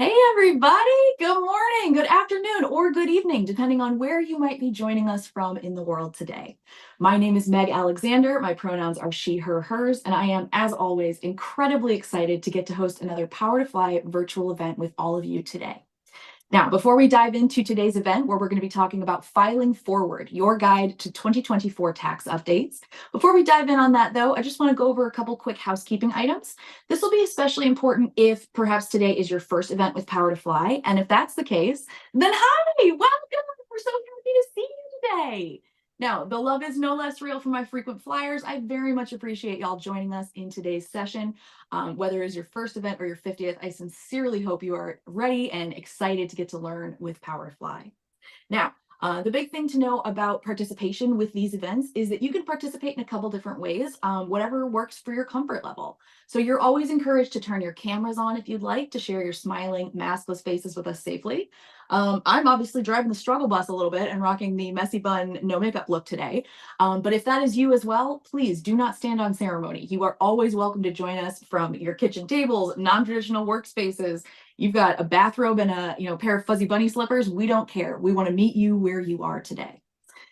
Hey, everybody. Good morning, good afternoon, or good evening, depending on where you might be joining us from in the world today. My name is Meg Alexander. My pronouns are she, her, hers, and I am, as always, incredibly excited to get to host another Power to Fly virtual event with all of you today. Now, before we dive into today's event, where we're going to be talking about filing forward, your guide to 2024 tax updates. Before we dive in on that, though, I just want to go over a couple quick housekeeping items. This will be especially important if perhaps today is your first event with Power to Fly. And if that's the case, then hi, welcome. We're so happy to see you today. Now, the love is no less real for my frequent flyers. I very much appreciate y'all joining us in today's session. Whether it's your first event or your 50th, I sincerely hope you are ready and excited to get to learn with Power to Fly. Now, the big thing to know about participation with these events is that you can participate in a couple different ways, whatever works for your comfort level. So you're always encouraged to turn your cameras on if you'd like to share your smiling, maskless faces with us safely. I'm obviously driving the struggle bus a little bit and rocking the messy bun, no makeup look today. But if that is you as well, please do not stand on ceremony. You are always welcome to join us from your kitchen tables, non-traditional workspaces. You've got a bathrobe and a pair of fuzzy bunny slippers. We don't care. We want to meet you where you are today.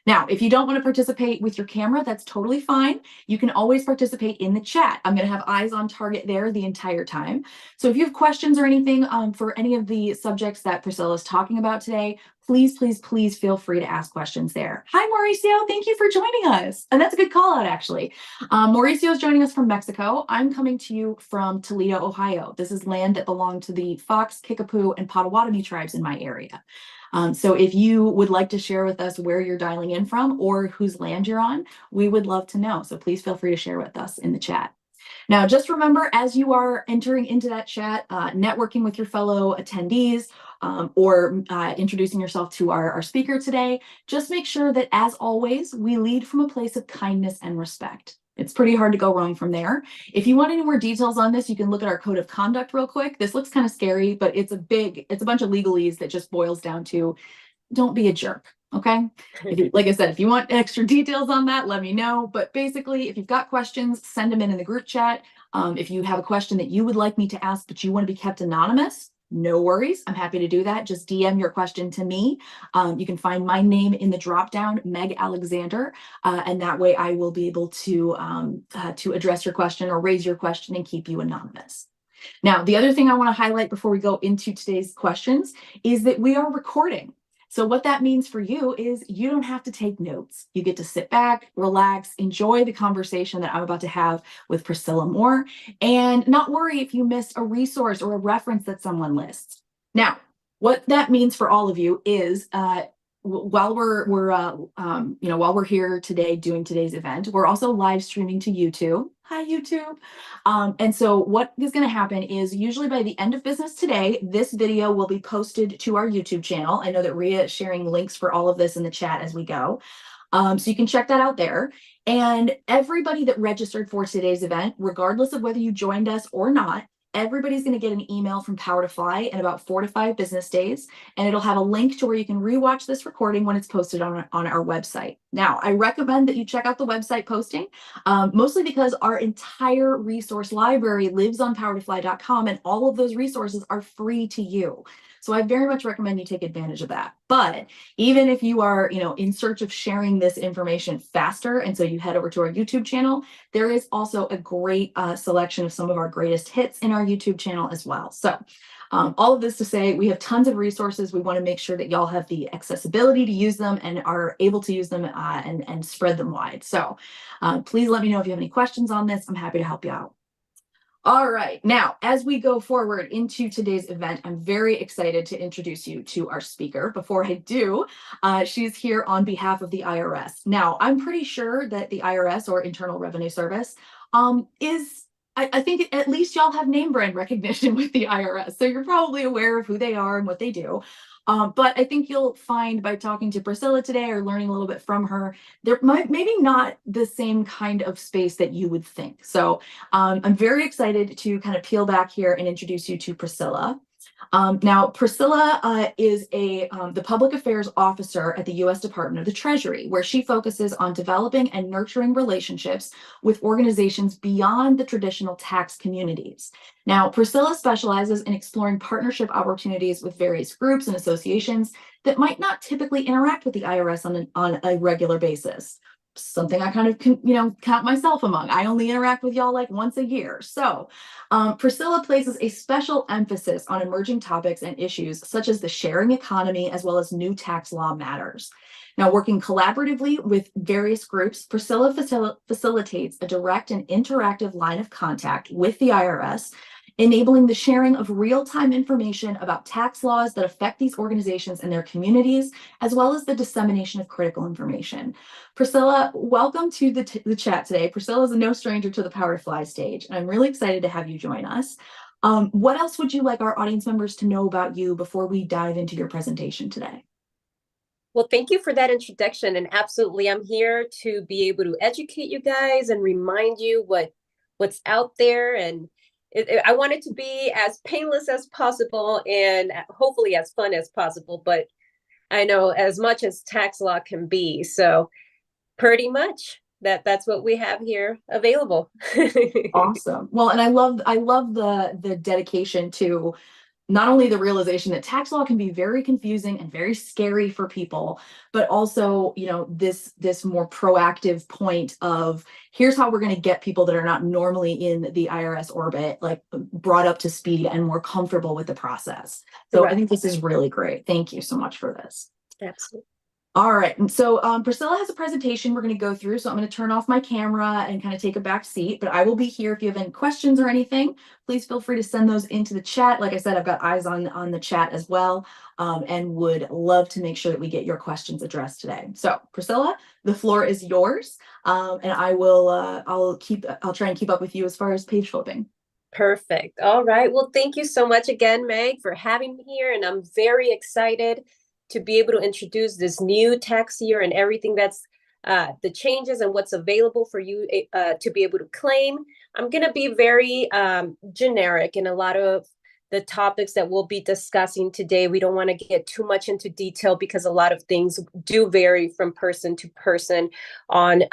Now, if you don't want to participate with your camera, that's totally fine. You can always participate in the chat. I'm going to have eyes on target there the entire time. So if you have questions or anything for any of the subjects that Priscilla is talking about today, please, please, please feel free to ask questions there. Hi, Mauricio. Thank you for joining us. And that's a good call out, actually. Mauricio is joining us from Mexico. I'm coming to you from Toledo, Ohio. This is land that belonged to the Fox, Kickapoo, and Potawatomi tribes in my area. So if you would like to share with us where you're dialing in from or whose land you're on, we would love to know. So please feel free to share with us in the chat. Now, just remember, as you are entering into that chat, networking with your fellow attendees, or introducing yourself to our speaker today, just make sure that, as always, we lead from a place of kindness and respect. It's pretty hard to go wrong from there. If you want any more details on this, you can look at our code of conduct real quick. This looks kind of scary, but it's a bunch of legalese that just boils down to don't be a jerk. Okay. Like I said, if you want extra details on that, let me know. But basically, if you've got questions, send them in the group chat. If you have a question that you would like me to ask, but you want to be kept anonymous, no worries. I'm happy to do that. Just DM your question to me. You can find my name in the dropdown, Meg Alexander, and that way I will be able to address your question or raise your question and keep you anonymous. Now, the other thing I want to highlight before we go into today's questions is that we are recording. So what that means for you is you don't have to take notes. You get to sit back, relax, enjoy the conversation that I'm about to have with Priscilla Moore, and not worry if you missed a resource or a reference that someone lists. Now, what that means for all of you is while we're here today doing today's event, we're also live streaming to YouTube. Hi, YouTube. And so what is going to happen is usually by the end of business today, this video will be posted to our YouTube channel. I know that Rhea is sharing links for all of this in the chat as we go. So you can check that out there. And everybody that registered for today's event, regardless of whether you joined us or not, everybody's going to get an email from Power to Fly in about 4 to 5 business days, and it'll have a link to where you can rewatch this recording when it's posted on our website. Now, I recommend that you check out the website posting, mostly because our entire resource library lives on powertofly.com, and all of those resources are free to you. So I very much recommend you take advantage of that. But even if you are, in search of sharing this information faster, and so you head over to our YouTube channel, there is also a great selection of some of our greatest hits in our YouTube channel as well. So all of this to say, we have tons of resources. We want to make sure that y'all have the accessibility to use them and are able to use them and spread them wide. So please let me know if you have any questions on this. I'm happy to help you out. All right, now, as we go forward into today's event, I'm very excited to introduce you to our speaker. Before I do, she's here on behalf of the IRS. Now, I'm pretty sure that the IRS, or Internal Revenue Service, I think at least y'all have name brand recognition with the IRS. So you're probably aware of who they are and what they do. But I think you'll find by talking to Priscilla today or learning a little bit from her, there might maybe not the same kind of space that you would think. So I'm very excited to kind of peel back here and introduce you to Priscilla. Now, Priscilla is the public affairs officer at the U.S. Department of the Treasury, where she focuses on developing and nurturing relationships with organizations beyond the traditional tax communities. Now, Priscilla specializes in exploring partnership opportunities with various groups and associations that might not typically interact with the IRS on a regular basis. Something I kind of count myself among. I only interact with y'all like once a year. So Priscilla places a special emphasis on emerging topics and issues such as the sharing economy as well as new tax law matters. Now, working collaboratively with various groups, Priscilla facilitates a direct and interactive line of contact with the IRS, enabling the sharing of real-time information about tax laws that affect these organizations and their communities, as well as the dissemination of critical information. Priscilla, welcome to the chat today. Priscilla is no stranger to the Power to Fly stage, and I'm really excited to have you join us. What else would you like our audience members to know about you before we dive into your presentation today? Well, thank you for that introduction. And absolutely, I'm here to be able to educate you guys and remind you what's out there. And I want it to be as painless as possible and hopefully as fun as possible. But I know as much as tax law can be. So pretty much that's what we have here available. Awesome. Well, and I love the dedication to not only the realization that tax law can be very confusing and very scary for people, but also, this more proactive point of here's how we're going to get people that are not normally in the IRS orbit, like brought up to speed and more comfortable with the process. So right. I think this is really great. Thank you so much for this. Absolutely. All right. And so Priscilla has a presentation we're going to go through. So I'm going to turn off my camera and kind of take a back seat, but I will be here if you have any questions or anything. Please feel free to send those into the chat. Like I said, I've got eyes on the chat as well, and would love to make sure that we get your questions addressed today. So Priscilla, the floor is yours. And I'll try and keep up with you as far as page flipping. Perfect. All right. Well, thank you so much again, Meg, for having me here. And I'm very excited to be able to introduce this new tax year and everything that's the changes and what's available for you to be able to claim. I'm going to be very generic in a lot of the topics that we'll be discussing today. We don't want to get too much into detail because a lot of things do vary from person to person on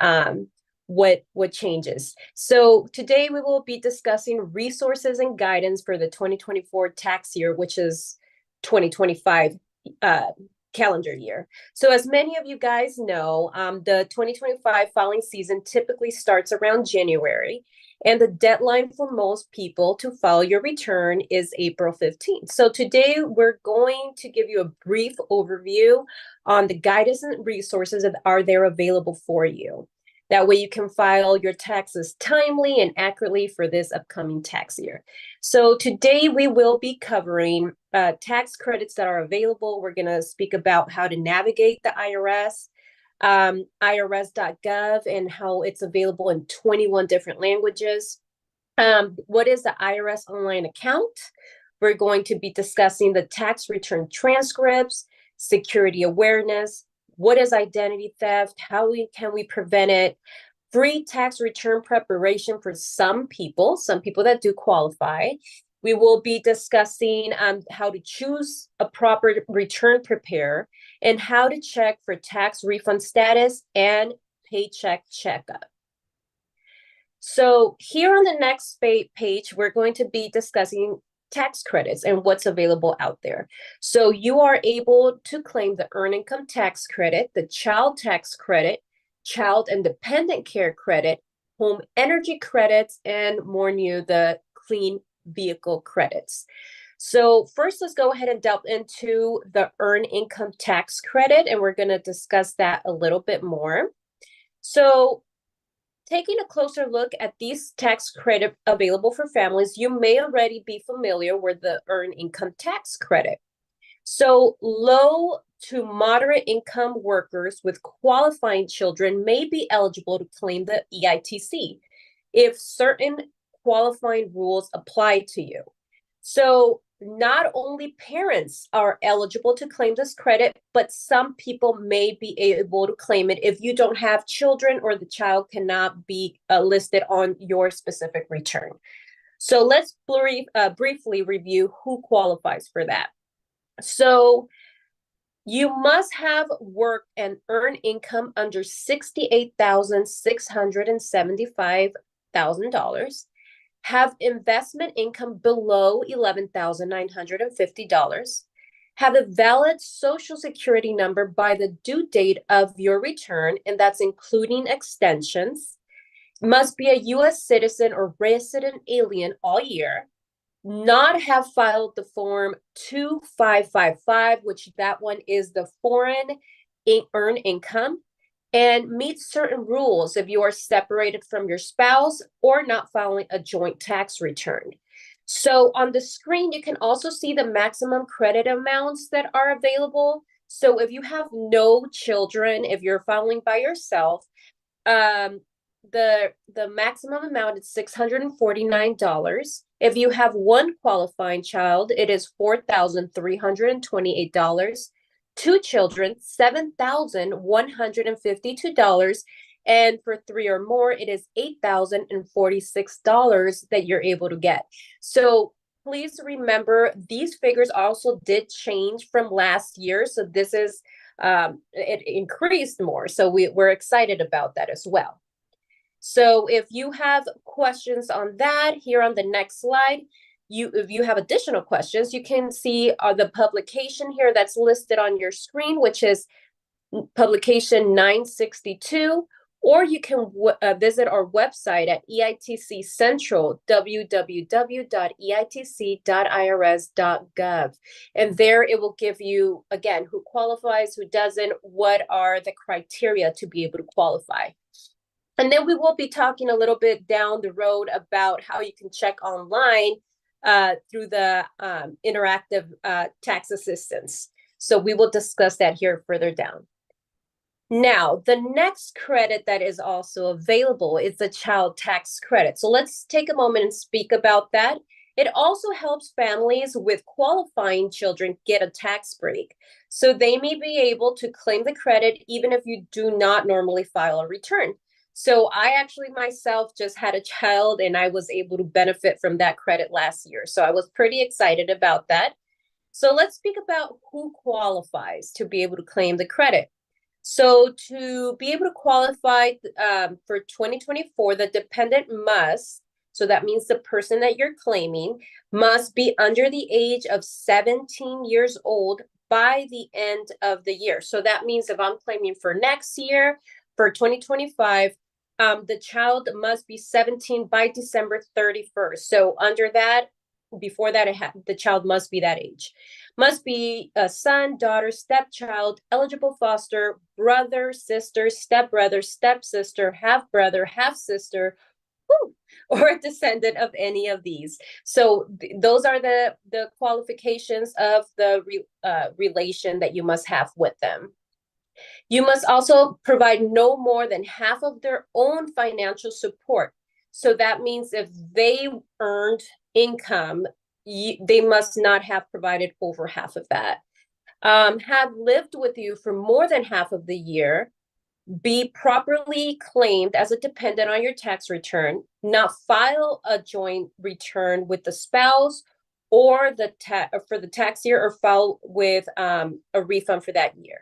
what changes. So today we will be discussing resources and guidance for the 2024 tax year, which is 2025 calendar year. So as many of you guys know, the 2025 filing season typically starts around January, and the deadline for most people to file your return is April 15th. So today we're going to give you a brief overview on the guidance and resources that are there available for you. That way you can file your taxes timely and accurately for this upcoming tax year. So today we will be covering tax credits that are available. We're going to speak about how to navigate the IRS, irs.gov, and how it's available in 21 different languages. What is the IRS online account? We're going to be discussing the tax return transcripts, security awareness, what is identity theft? How can we prevent it? Free tax return preparation for some people that do qualify. We will be discussing how to choose a proper return preparer and how to check for tax refund status and paycheck checkup. So here on the next page, we're going to be discussing tax credits and what's available out there. So you are able to claim the earned income tax credit, the child tax credit, child and dependent care credit, home energy credits, and more new, the clean vehicle credits. So first, let's go ahead and delve into the earned income tax credit, and we're going to discuss that a little bit more. So taking a closer look at these tax credit available for families, you may already be familiar with the earned income tax credit. So low to moderate income workers with qualifying children may be eligible to claim the EITC if certain qualifying rules apply to you. So not only parents are eligible to claim this credit, but some people may be able to claim it if you don't have children or the child cannot be listed on your specific return. So let's briefly review who qualifies for that. So you must have worked and earned income under $68,675,000, have investment income below $11,950, have a valid Social Security number by the due date of your return, and that's including extensions, must be a U.S. citizen or resident alien all year, not have filed the form 2555, which that one is the foreign earned income, and meet certain rules if you are separated from your spouse or not filing a joint tax return. So on the screen, you can also see the maximum credit amounts that are available. So if you have no children, if you're filing by yourself, the maximum amount is $649. If you have one qualifying child, it is $4,328. Two children, $7,152. And for three or more, it is $8,046 that you're able to get. So please remember, these figures also did change from last year. So this is, it increased more. So we're excited about that as well. So if you have questions on that, here on the next slide, if you have additional questions, you can see the publication here that's listed on your screen, which is publication 962, or you can visit our website at EITC Central, www.eitc.irs.gov. And there it will give you, again, who qualifies, who doesn't, what are the criteria to be able to qualify. And then we will be talking a little bit down the road about how you can check online through the interactive tax assistance. So we will discuss that here further down. Now, the next credit that is also available is the child tax credit. So let's take a moment and speak about that. It also helps families with qualifying children get a tax break. So they may be able to claim the credit even if you do not normally file a return. So I actually myself just had a child and I was able to benefit from that credit last year. So I was pretty excited about that. So let's speak about who qualifies to be able to claim the credit. So to be able to qualify for 2024, the dependent must, so that means the person that you're claiming, must be under the age of 17 years old by the end of the year. So that means if I'm claiming for next year, for 2025, the child must be 17 by December 31st. So under that, before that, the child must be that age. Must be a son, daughter, stepchild, eligible foster, brother, sister, stepbrother, stepsister, half-brother, half-sister, or a descendant of any of these. So those are the qualifications of the relation that you must have with them. You must also provide no more than half of their own financial support. So that means if they earned income, they must not have provided over half of that. Have lived with you for more than half of the year, be properly claimed as a dependent on your tax return, not file a joint return with the spouse or for the tax year, or file with a refund for that year,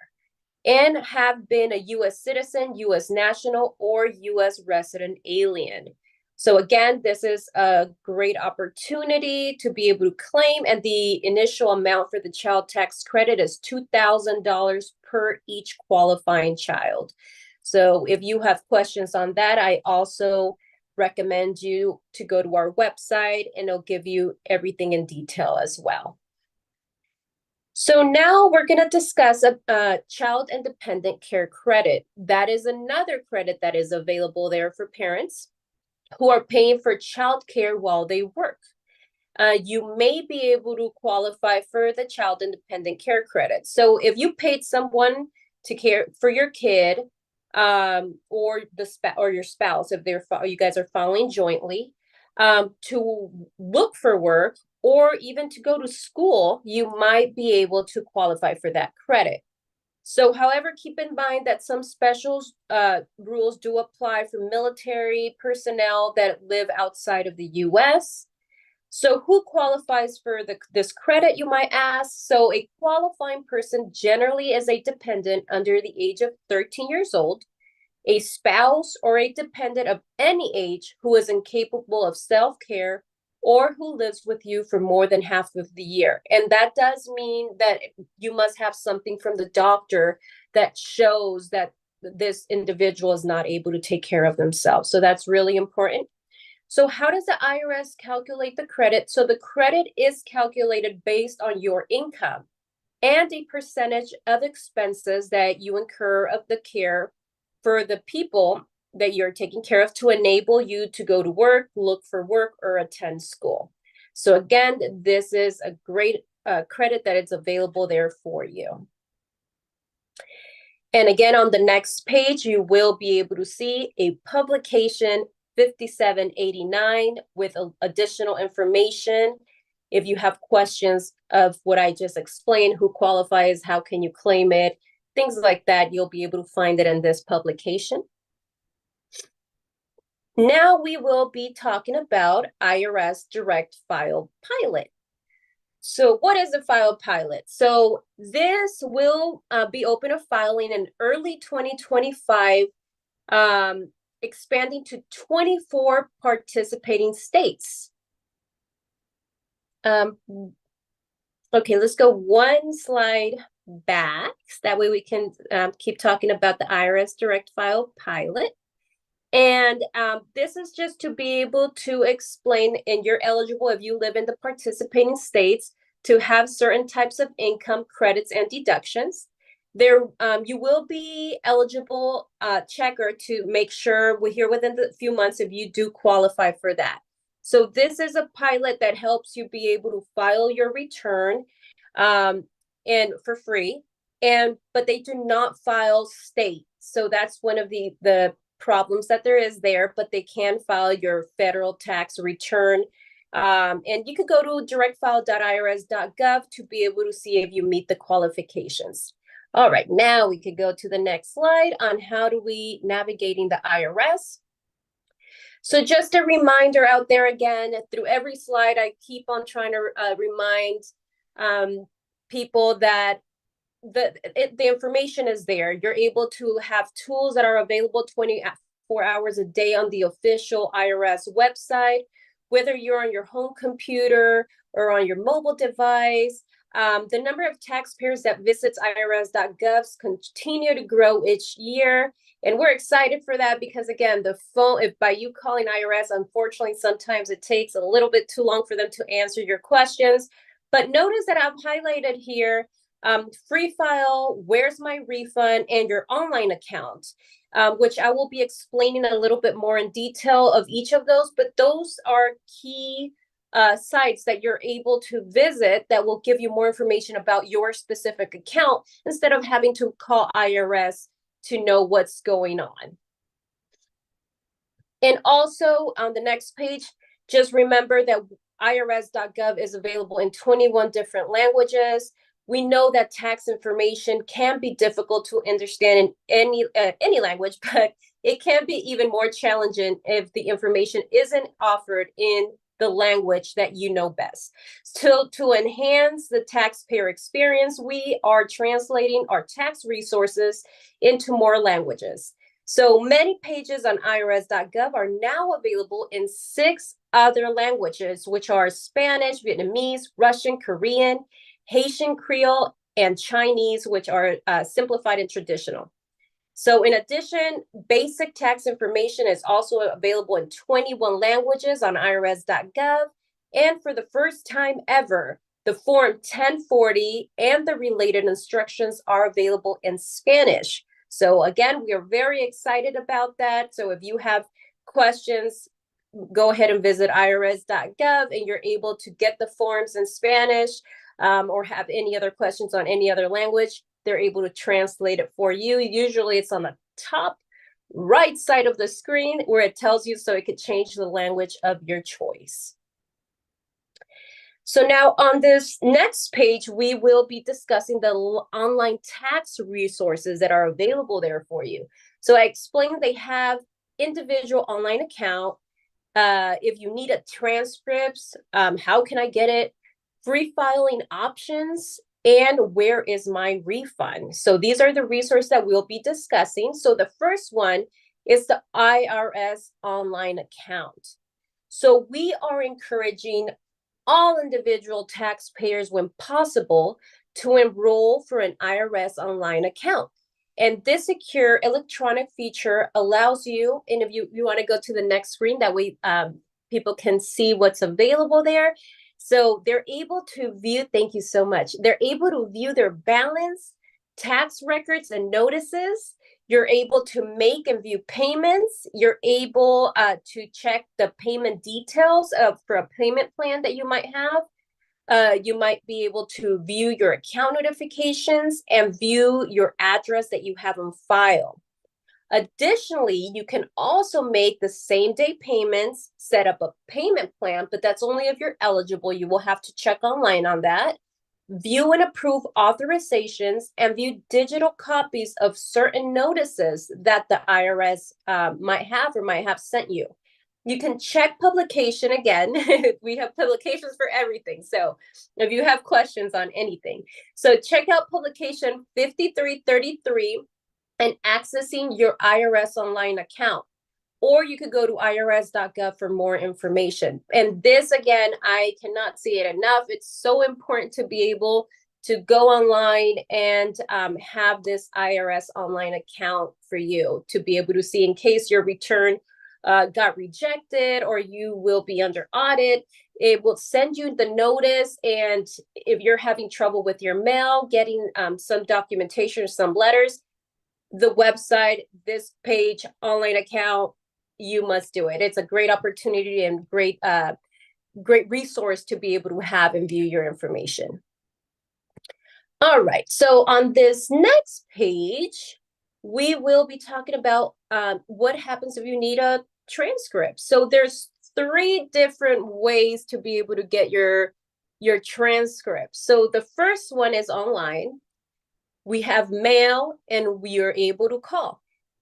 and have been a U.S. citizen, U.S. national, or U.S. resident alien. So again, this is a great opportunity to be able to claim, and the initial amount for the child tax credit is $2,000 per each qualifying child. So if you have questions on that, I also recommend you to go to our website, and it'll give you everything in detail as well. So now we're going to discuss a child and dependent care credit. That is another credit that is available there for parents who are paying for child care while they work. You may be able to qualify for the child independent care credit. So if you paid someone to care for your kid, or your spouse, if you guys are filing jointly, to look for work, or even to go to school, you might be able to qualify for that credit. So, however, keep in mind that some special rules do apply for military personnel that live outside of the U.S. So who qualifies for this credit, you might ask? So a qualifying person generally is a dependent under the age of 13 years old, a spouse or a dependent of any age who is incapable of self-care or who lives with you for more than half of the year. And that does mean that you must have something from the doctor that shows that this individual is not able to take care of themselves. So that's really important. So how does the IRS calculate the credit? So the credit is calculated based on your income and a percentage of expenses that you incur of the care for the people that you're taking care of to enable you to go to work, look for work, or attend school. So again, this is a great credit that is available there for you. And again, on the next page, you will be able to see a publication 5789 with additional information. If you have questions of what I just explained, who qualifies, how can you claim it, things like that, you'll be able to find it in this publication. Now we will be talking about IRS Direct File Pilot. So what is a file pilot? So this will be open to filing in early 2025, expanding to 24 participating states. Okay, let's go one slide back. So that way we can keep talking about the IRS Direct File Pilot. And this is just to be able to explain, and you're eligible if you live in the participating states to have certain types of income credits and deductions. There, you will be eligible checker to make sure we're here within the few months if you do qualify for that. So this is a pilot that helps you be able to file your return and for free, but they do not file state. So that's one of the problems that there is there, but they can file your federal tax return. And you could go to directfile.irs.gov to be able to see if you meet the qualifications. All right, now we could go to the next slide on how do we navigating the IRS. So just a reminder out there again, through every slide, I keep on trying to remind people that the information is there. You're able to have tools that are available 24 hours a day on the official IRS website, whether you're on your home computer or on your mobile device. The number of taxpayers that visits irs.gov continue to grow each year. And we're excited for that because, again, the phone, if by you calling IRS, unfortunately, sometimes it takes a little bit too long for them to answer your questions. But notice that I've highlighted here free file, where's my refund, and your online account, which I will be explaining a little bit more in detail of each of those. But those are key sites that you're able to visit that will give you more information about your specific account instead of having to call IRS to know what's going on. And also on the next page, just remember that irs.gov is available in 21 different languages. We know that tax information can be difficult to understand in any language, but it can be even more challenging if the information isn't offered in the language that you know best. So to enhance the taxpayer experience, we are translating our tax resources into more languages. So many pages on irs.gov are now available in 6 other languages, which are Spanish, Vietnamese, Russian, Korean, Haitian Creole, and Chinese, which are simplified and traditional. So in addition, basic tax information is also available in 21 languages on irs.gov. And for the first time ever, the Form 1040 and the related instructions are available in Spanish. So again, we are very excited about that. So if you have questions, go ahead and visit irs.gov and you're able to get the forms in Spanish or have any other questions on any other language. They're able to translate it for you. Usually it's on the top right side of the screen where it tells you so it could change the language of your choice. So now on this next page, we will be discussing the online tax resources that are available there for you. So I explained they have individual online account, If you need a transcripts, how can I get it? Free filing options, and where is my refund? So these are the resources that we'll be discussing. So the first one is the IRS online account. So we are encouraging all individual taxpayers, when possible, to enroll for an IRS online account. And this secure electronic feature allows you, and if you want to go to the next screen, that way people can see what's available there. So they're able to view, thank you so much. They're able to view their balance, tax records, and notices. You're able to make and view payments. You're able to check the payment details for a payment plan that you might have. You might be able to view your account notifications and view your address that you have on file. Additionally, you can also make the same day payments, set up a payment plan, but that's only if you're eligible. You will have to check online on that. View and approve authorizations, and view digital copies of certain notices that the IRS might have sent you. You can check publication again. We have publications for everything. So if you have questions on anything, so check out publication 5333 and accessing your IRS online account. Or you could go to irs.gov for more information. And this, again, I cannot see it enough. It's so important to be able to go online and have this IRS online account for you to be able to see in case your return got rejected or you will be under audit. It will send you the notice. And if you're having trouble with your mail, getting some documentation or some letters, the website, this page, online account, you must do it. It's a great opportunity and great resource to be able to have and view your information. All right, so on this next page, we will be talking about what happens if you need a transcript. So there's 3 different ways to be able to get your transcript. So the first one is online. We have mail, and we are able to call.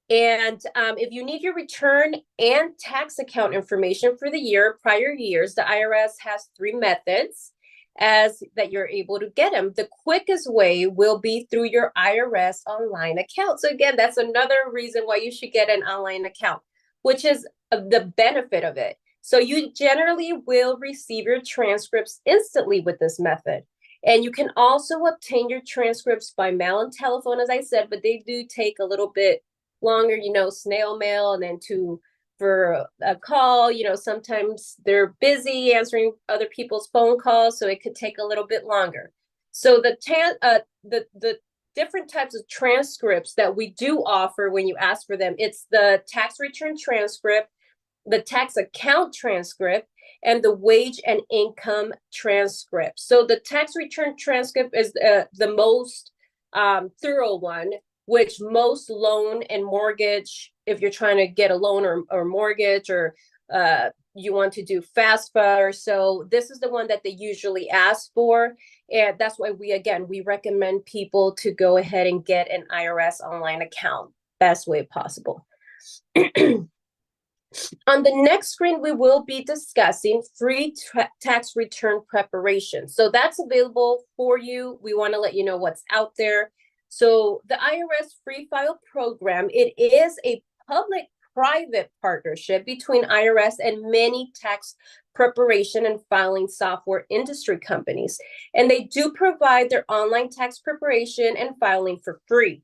And if you need your return and tax account information for the prior years, the IRS has 3 methods that you're able to get them. The quickest way will be through your IRS online account. So again, that's another reason why you should get an online account, which is the benefit of it. So you generally will receive your transcripts instantly with this method. And you can also obtain your transcripts by mail and telephone, as I said, but they do take a little bit longer, snail mail, and then for a call, sometimes they're busy answering other people's phone calls, so it could take a little bit longer. So the different types of transcripts that we do offer when you ask for them, it's the tax return transcript, the tax account transcript, and the wage and income transcript. So the tax return transcript is the most thorough one, which most loan and mortgage, if you're trying to get a loan or mortgage, or you want to do FAFSA or so, this is the one that they usually ask for. And that's why we recommend people to go ahead and get an IRS online account, best way possible. On the next screen, we will be discussing free tax return preparation. So that's available for you. We want to let you know what's out there. So the IRS Free File Program, it is a public-private partnership between IRS and many tax preparation and filing software industry companies. And they do provide their online tax preparation and filing for free.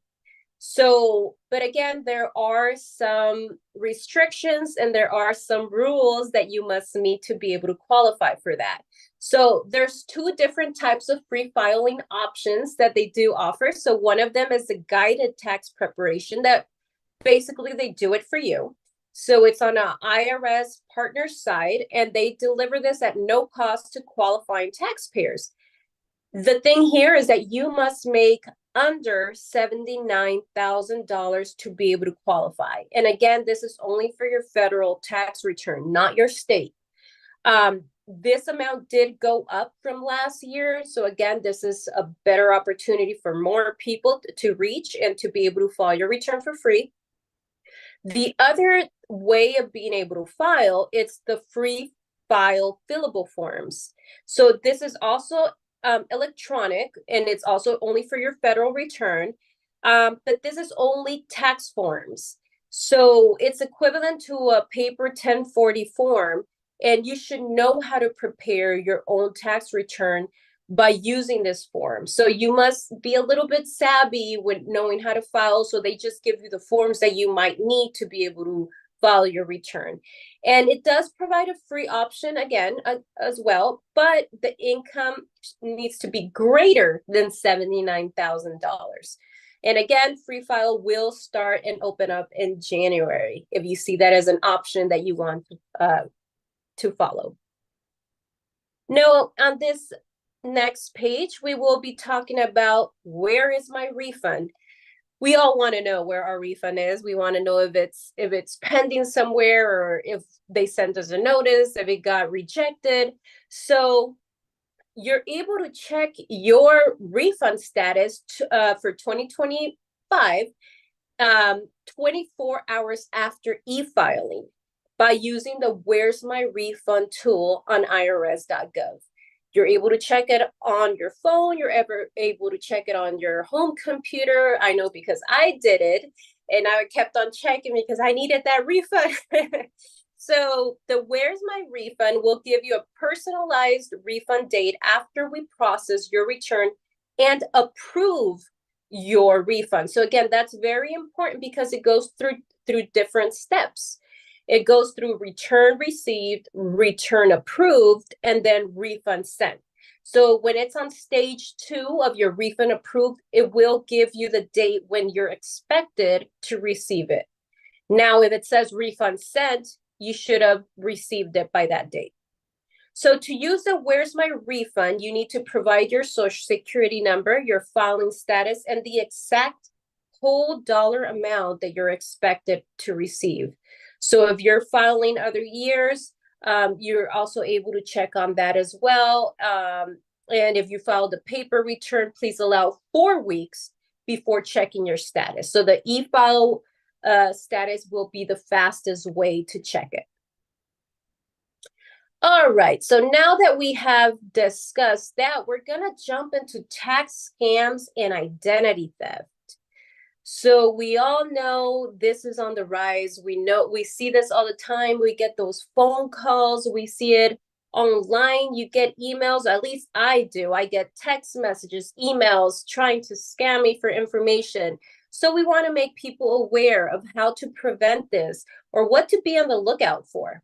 So, but again, there are some restrictions and there are some rules that you must meet to be able to qualify for that. So there's 2 different types of free filing options that they do offer. So one of them is the guided tax preparation, that basically they do it for you. So it's on an IRS partner side, and they deliver this at no cost to qualifying taxpayers. The thing here is that you must make under $79,000 to be able to qualify. And again, this is only for your federal tax return, not your state. This amount did go up from last year. So again, this is a better opportunity for more people to reach and to be able to file your return for free. The other way of being able to file, it's the free file fillable forms. So this is also electronic, and it's also only for your federal return. But this is only tax forms. So it's equivalent to a paper 1040 form, and you should know how to prepare your own tax return by using this form. So you must be a little bit savvy with knowing how to file. So they just give you the forms that you might need to be able to file your return. And it does provide a free option again as well, but the income needs to be greater than $79,000. And again, free file will start and open up in January if you see that as an option that you want to follow. Now, on this next page, we will be talking about where is my refund. We all want to know where our refund is. We want to know if it's pending somewhere, or if they sent us a notice, if it got rejected. So you're able to check your refund status for 2025 24 hours after e-filing by using the Where's My Refund tool on irs.gov. You're able to check it on your phone. You're ever able to check it on your home computer. I know because I did it, and I kept on checking because I needed that refund. So the Where's My Refund will give you a personalized refund date after we process your return and approve your refund. So again, that's very important because it goes through different steps. It goes through return received, return approved, and then refund sent. So when it's on stage 2 of your refund approved, it will give you the date when you're expected to receive it. Now, if it says refund sent, you should have received it by that date. So to use the Where's My Refund, you need to provide your Social Security number, your filing status, and the exact whole dollar amount that you're expected to receive. So if you're filing other years, you're also able to check on that as well. And if you filed a paper return, please allow 4 weeks before checking your status. So the e-file status will be the fastest way to check it. All right, so now that we have discussed that, we're gonna jump into tax scams and identity theft. So we all know this is on the rise. We see this all the time. We get those phone calls. We see it online. You get emails, at least I do. I get text messages, emails trying to scam me for information. So we want to make people aware of how to prevent this or what to be on the lookout for.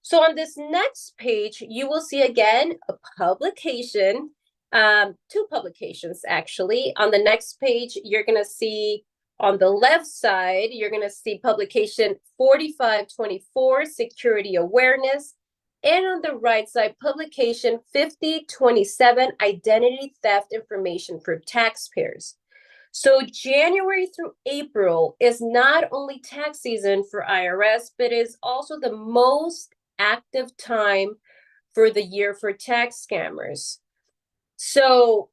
So on this next page, you will see again a publication. 2 publications actually. On the next page, you're going to see on the left side, you're going to see publication 4524, Security Awareness. And on the right side, publication 5027, Identity Theft Information for Taxpayers. So January through April is not only tax season for IRS, but is also the most active time for the year for tax scammers. So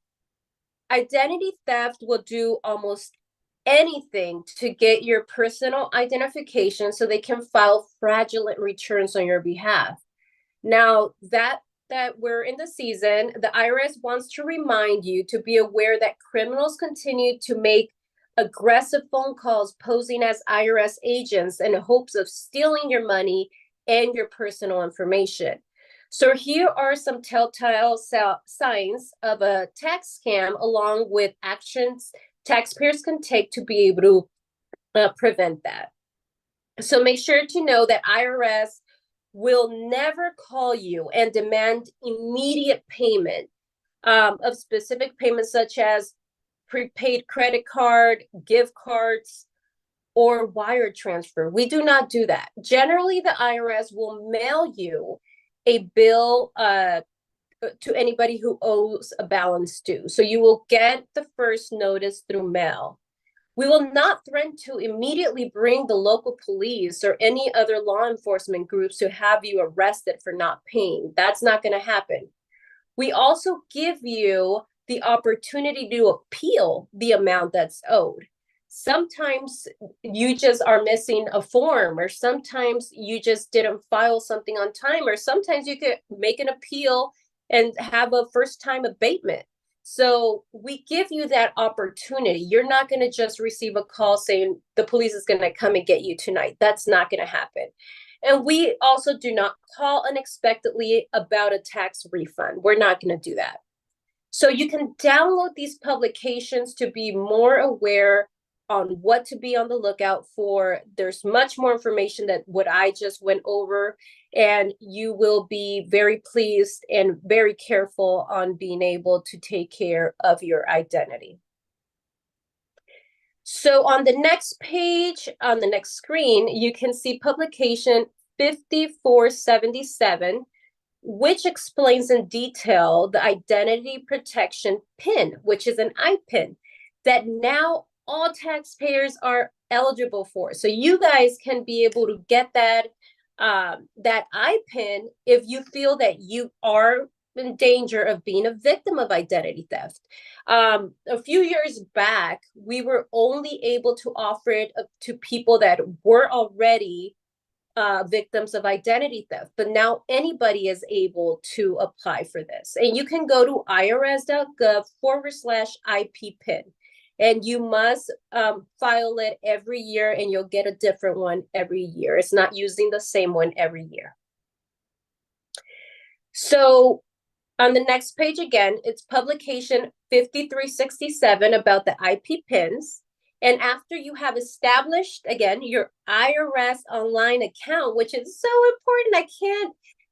identity theft will do almost anything to get your personal identification so they can file fraudulent returns on your behalf. Now that we're in the season, the IRS wants to remind you to be aware that criminals continue to make aggressive phone calls posing as IRS agents in hopes of stealing your money and your personal information. So here are some telltale signs of a tax scam, along with actions taxpayers can take to be able to prevent that. So make sure to know that IRS will never call you and demand immediate payment of specific payments such as prepaid credit card, gift cards, or wire transfer. We do not do that. Generally, the IRS will mail you a bill to anybody who owes a balance due. So you will get the first notice through mail. We will not threaten to immediately bring the local police or any other law enforcement groups to have you arrested for not paying. That's not going to happen. We also give you the opportunity to appeal the amount that's owed. Sometimes you just are missing a form, or sometimes you just didn't file something on time, or sometimes you could make an appeal and have a first time abatement. So we give you that opportunity. You're not going to just receive a call saying the police is going to come and get you tonight. That's not going to happen. And we also do not call unexpectedly about a tax refund. We're not going to do that. So you can download these publications to be more aware on what to be on the lookout for. There's much more information than what I just went over, and you will be very pleased and very careful on being able to take care of your identity. So on the next page, on the next screen, you can see publication 5477, which explains in detail the identity protection PIN, which is an IPIN that now all taxpayers are eligible for. So you guys can be able to get that IPIN if you feel that you are in danger of being a victim of identity theft. A few years back, we were only able to offer it to people that were already victims of identity theft, but now anybody is able to apply for this. And you can go to irs.gov/IPPIN, and you must file it every year, and you'll get a different one every year. It's not using the same one every year. So on the next page, again, it's publication 5367 about the IP pins. And after you have established, again, your IRS online account, which is so important,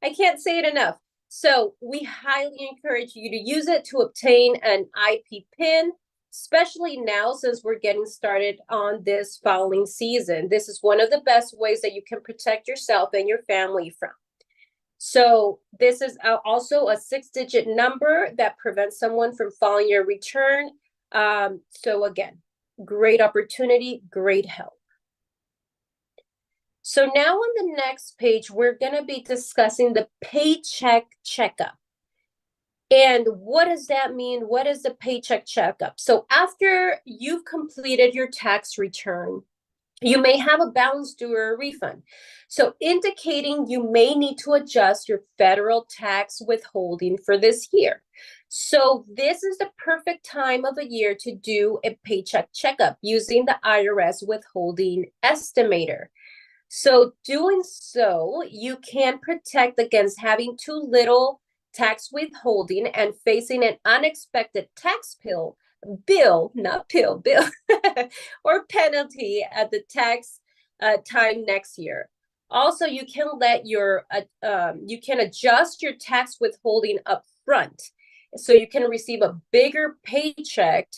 I can't say it enough. So we highly encourage you to use it to obtain an IP pin, especially now since we're getting started on this filing season. This is one of the best ways that you can protect yourself and your family from. So this is also a 6-digit number that prevents someone from filing your return. So again, great opportunity, great help. So now on the next page, we're going to be discussing the paycheck checkup. And what does that mean? What is the paycheck checkup? So after you've completed your tax return, you may have a balance due or a refund. So indicating you may need to adjust your federal tax withholding for this year. So this is the perfect time of the year to do a paycheck checkup using the IRS withholding estimator. So doing so, you can protect against having too little tax withholding and facing an unexpected tax bill or penalty at the tax time next year. Also, you can you can adjust your tax withholding up front, so you can receive a bigger paycheck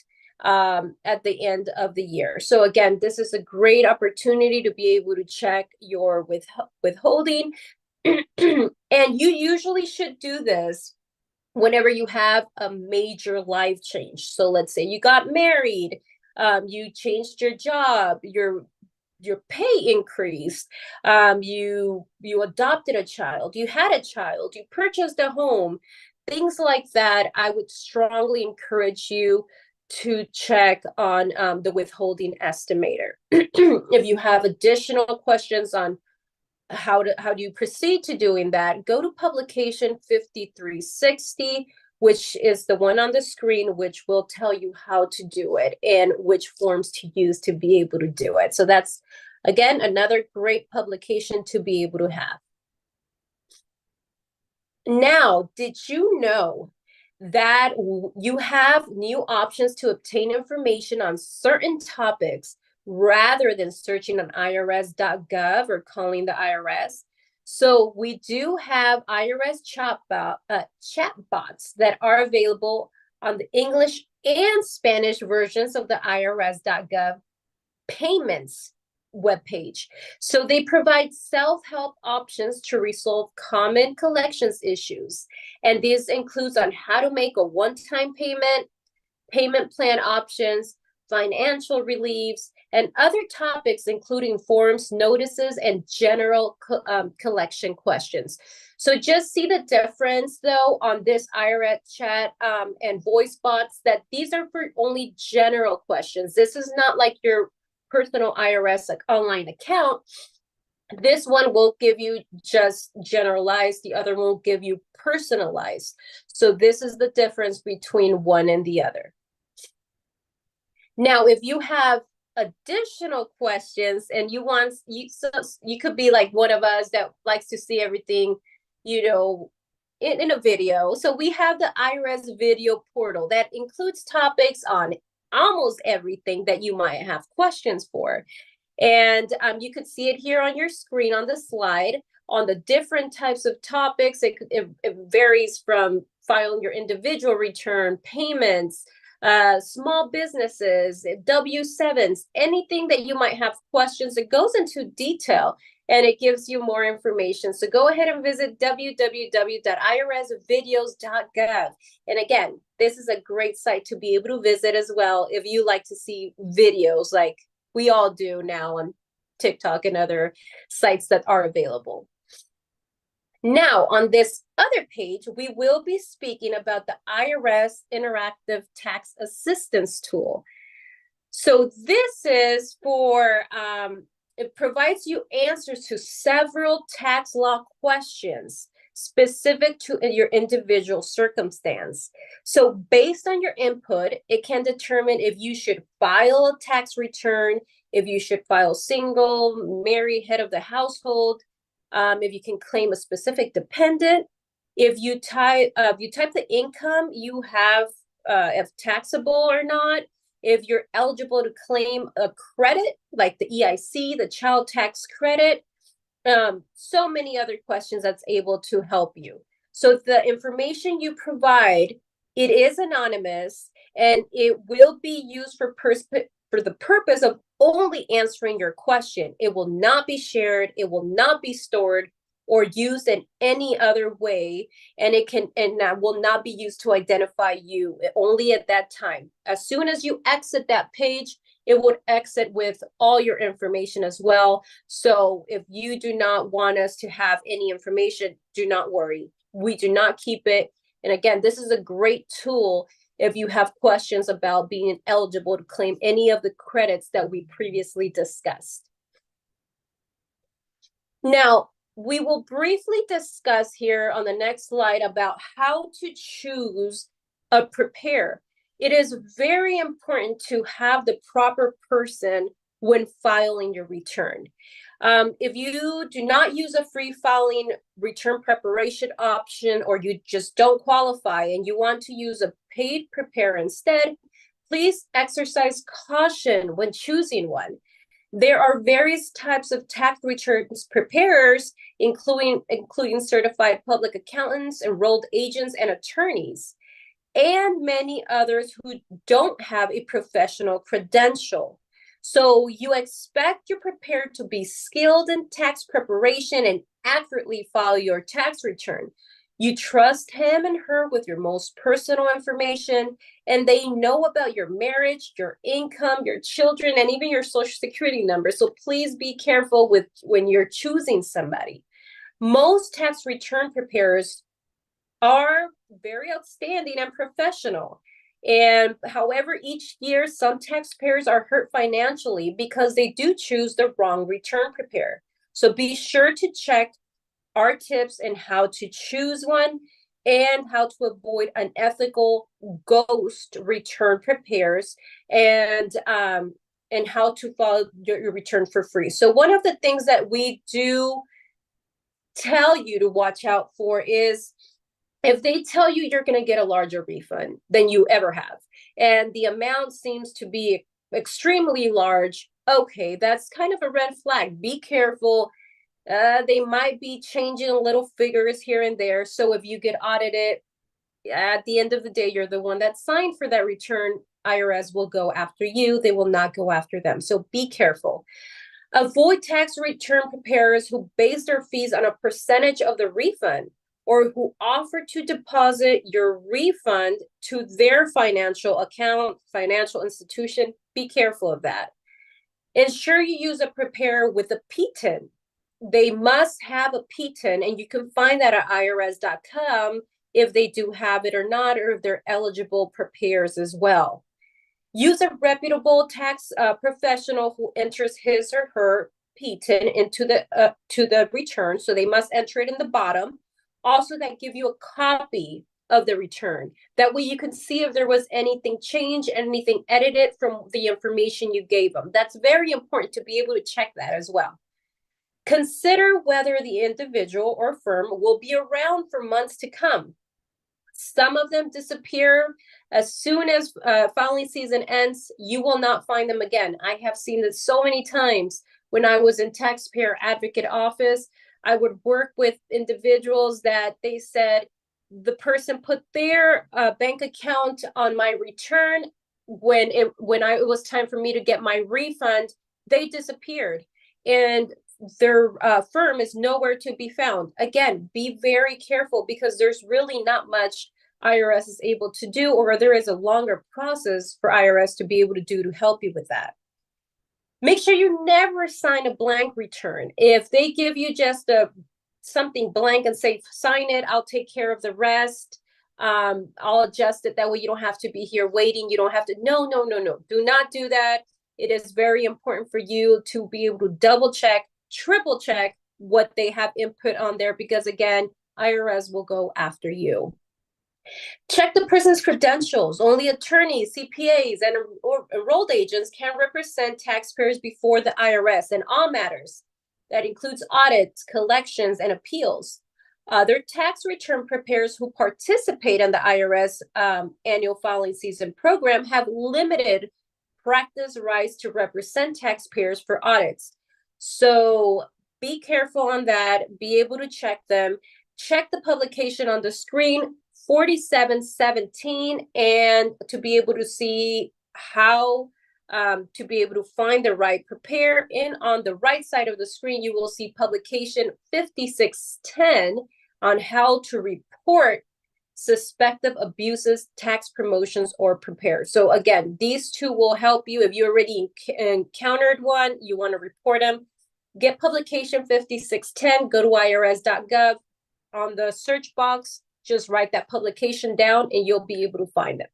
at the end of the year. So again, this is a great opportunity to be able to check your withholding. And you usually should do this whenever you have a major life change. So let's say you got married, you changed your job, your pay increased, you adopted a child, you had a child, you purchased a home, things like that. I would strongly encourage you to check on the withholding estimator. If you have additional questions on how do you proceed to doing that, go to publication 5360, which is the one on the screen, which will tell you how to do it and which forms to use to be able to do it. So that's, again, another great publication to be able to have. Now, did you know that you have new options to obtain information on certain topics rather than searching on irs.gov or calling the IRS? So we do have IRS chatbots that are available on the English and Spanish versions of the irs.gov payments webpage. So they provide self-help options to resolve common collections issues. And this includes on how to make a one-time payment, payment plan options, financial reliefs, and other topics, including forms, notices, and general collection questions. So just see the difference, though, on this IRS chat and voice bots, that these are for only general questions. This is not like your personal IRS like online account, this one will give you just generalized, the other one will give you personalized. So this is the difference between one and the other. Now, if you have additional questions and you want, so you could be like one of us that likes to see everything, in a video. So we have the IRS video portal that includes topics on almost everything that you might have questions for. And you could see it here on your screen on the slide on the different types of topics. It varies from filing your individual return, payments, small businesses, W-7s, anything that you might have questions. It goes into detail and it gives you more information. So go ahead and visit www.irsvideos.gov. And again, this is a great site to be able to visit as well if you like to see videos like we all do now on TikTok and other sites that are available. Now, on this other page, we will be speaking about the IRS Interactive Tax Assistance Tool. So this is for, it provides you answers to several tax law questions specific to your individual circumstance. So based on your input, it can determine if you should file a tax return, if you should file single, married, head of the household, if you can claim a specific dependent, if you type the income you have, if taxable or not, if you're eligible to claim a credit like the EIC, the child tax credit, so many other questions that's able to help you. So the information you provide, it is anonymous and it will be used for the purpose of only answering your question. It will not be shared, it will not be stored or used in any other way, and that will not be used to identify you only at that time. As soon as you exit that page, it would exit with all your information as well. So if you do not want us to have any information, do not worry. We do not keep it. And again, this is a great tool if you have questions about being eligible to claim any of the credits that we previously discussed. Now, we will briefly discuss here on the next slide about how to choose a preparer. It is very important to have the proper person when filing your return. If you do not use a free filing return preparation option, or you just don't qualify and you want to use a paid preparer instead, please exercise caution when choosing one. There are various types of tax returns preparers, including certified public accountants, enrolled agents, and attorneys, and many others who don't have a professional credential. So you expect your preparer to be skilled in tax preparation and accurately file your tax return. You trust him and her with your most personal information, and they know about your marriage, your income, your children, and even your social security number. So please be careful when you're choosing somebody. Most tax return preparers are very outstanding and professional. And however, each year, some taxpayers are hurt financially because they do choose the wrong return preparer. So be sure to check our tips and how to choose one and how to avoid unethical ghost return preparers, and how to file your return for free. So one of the things that we do tell you to watch out for is if they tell you you're going to get a larger refund than you ever have, and the amount seems to be extremely large, okay, that's kind of a red flag. Be careful. They might be changing little figures here and there. So if you get audited, at the end of the day, you're the one that signed for that return. IRS will go after you. They will not go after them. So be careful. Avoid tax return preparers who base their fees on a percentage of the refund, or who offer to deposit your refund to their financial account, financial institution. Be careful of that. Ensure you use a preparer with a PTIN. They must have a PTIN, and you can find that at irs.com if they do have it or not, or if they're eligible preparers as well. Use a reputable tax professional who enters his or her PTIN into the return. So they must enter it in the bottom. Also, that give you a copy of the return. That way you can see if there was anything changed, anything edited from the information you gave them. That's very important to be able to check that as well. Consider whether the individual or firm will be around for months to come. Some of them disappear as soon as filing season ends. You will not find them again. I have seen this so many times. When I was in taxpayer advocate office, I would work with individuals that they said the person put their bank account on my return. When it was time for me to get my refund, they disappeared, and their firm is nowhere to be found. Again, be very careful, because there's really not much IRS is able to do, or there is a longer process for IRS to be able to do to help you with that. Make sure you never sign a blank return. If they give you just something blank and say, sign it, I'll take care of the rest. I'll adjust it. That way you don't have to be here waiting. You don't have to, no. Do not do that. It is very important for you to be able to double check, triple check what they have input on there, because again, IRS will go after you. Check the person's credentials. Only attorneys, CPAs, and enrolled agents can represent taxpayers before the IRS in all matters. That includes audits, collections, and appeals. Other tax return preparers who participate in the IRS annual filing season program have limited practice rights to represent taxpayers for audits. So be careful on that. Be able to check them. Check the publication on the screen, 4717, and to be able to see how to be able to find the right preparer. And on the right side of the screen, you will see publication 5610 on how to report suspected abuses, tax promotions, or preparers. So again, these two will help you. If you already encountered one, you want to report them, get publication 5610, go to irs.gov. On the search box, just write that publication down and you'll be able to find it.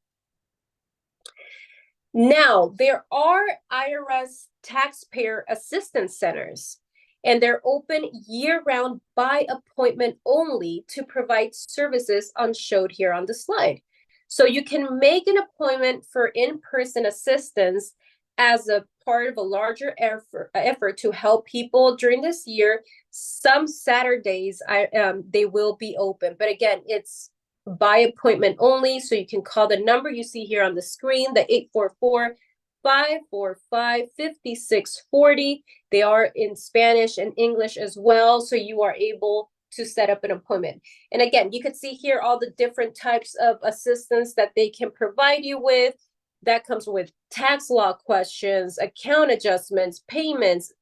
Now, there are IRS taxpayer assistance centers, and they're open year-round by appointment only to provide services showed here on the slide. So you can make an appointment for in-person assistance as a part of a larger effort to help people during this year. Some Saturdays, they will be open, but again, it's by appointment only. So you can call the number you see here on the screen, the 844-545-5640. They are in Spanish and English as well, so you are able to set up an appointment. And again, you can see here all the different types of assistance that they can provide you with. That comes with tax law questions, account adjustments, payments,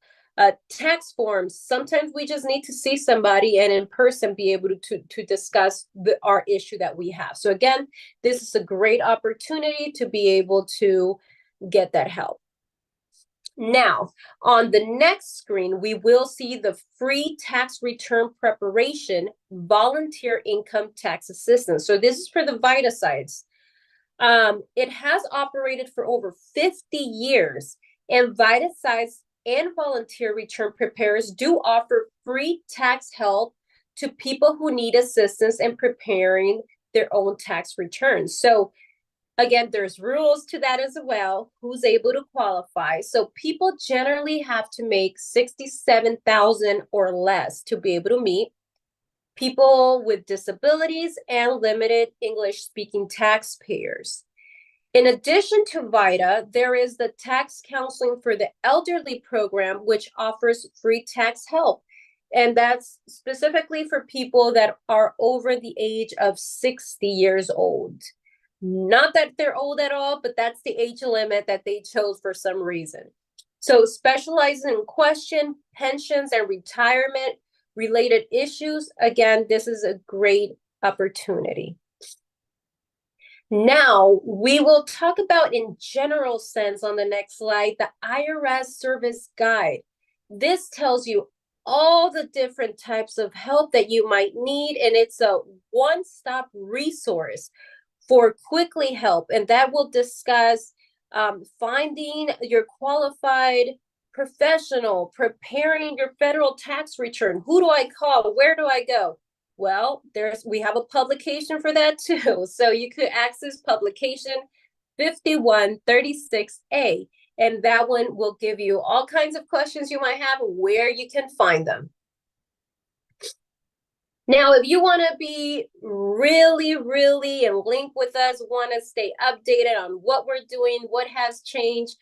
tax forms. Sometimes we just need to see somebody and in person be able to discuss our issue that we have. So again, this is a great opportunity to be able to get that help. Now, on the next screen, we will see the free tax return preparation volunteer income tax assistance. So this is for the VITA sites. It has operated for over 50 years, and VITA sites and volunteer return preparers do offer free tax help to people who need assistance in preparing their own tax returns. So again, there's rules to that as well, who's able to qualify. So people generally have to make $67,000 or less to be able to meet. People with disabilities and limited English speaking taxpayers. In addition to VITA, there is the Tax Counseling for the Elderly program, which offers free tax help. And that's specifically for people that are over the age of 60 years old. Not that they're old at all, but that's the age limit that they chose for some reason. So specializing in question, pensions, and retirement related issues, again, this is a great opportunity. Now, we will talk about in general sense on the next slide, the IRS Service Guide. This tells you all the different types of help that you might need, and it's a one-stop resource for quickly help, and that will discuss finding your qualified professional, preparing your federal tax return. Who do I call? Where do I go? Well, we have a publication for that too. So you could access publication 5136A, and that one will give you all kinds of questions you might have, where you can find them. Now, if you want to be really in link with us, want to stay updated on what we're doing, what has changed,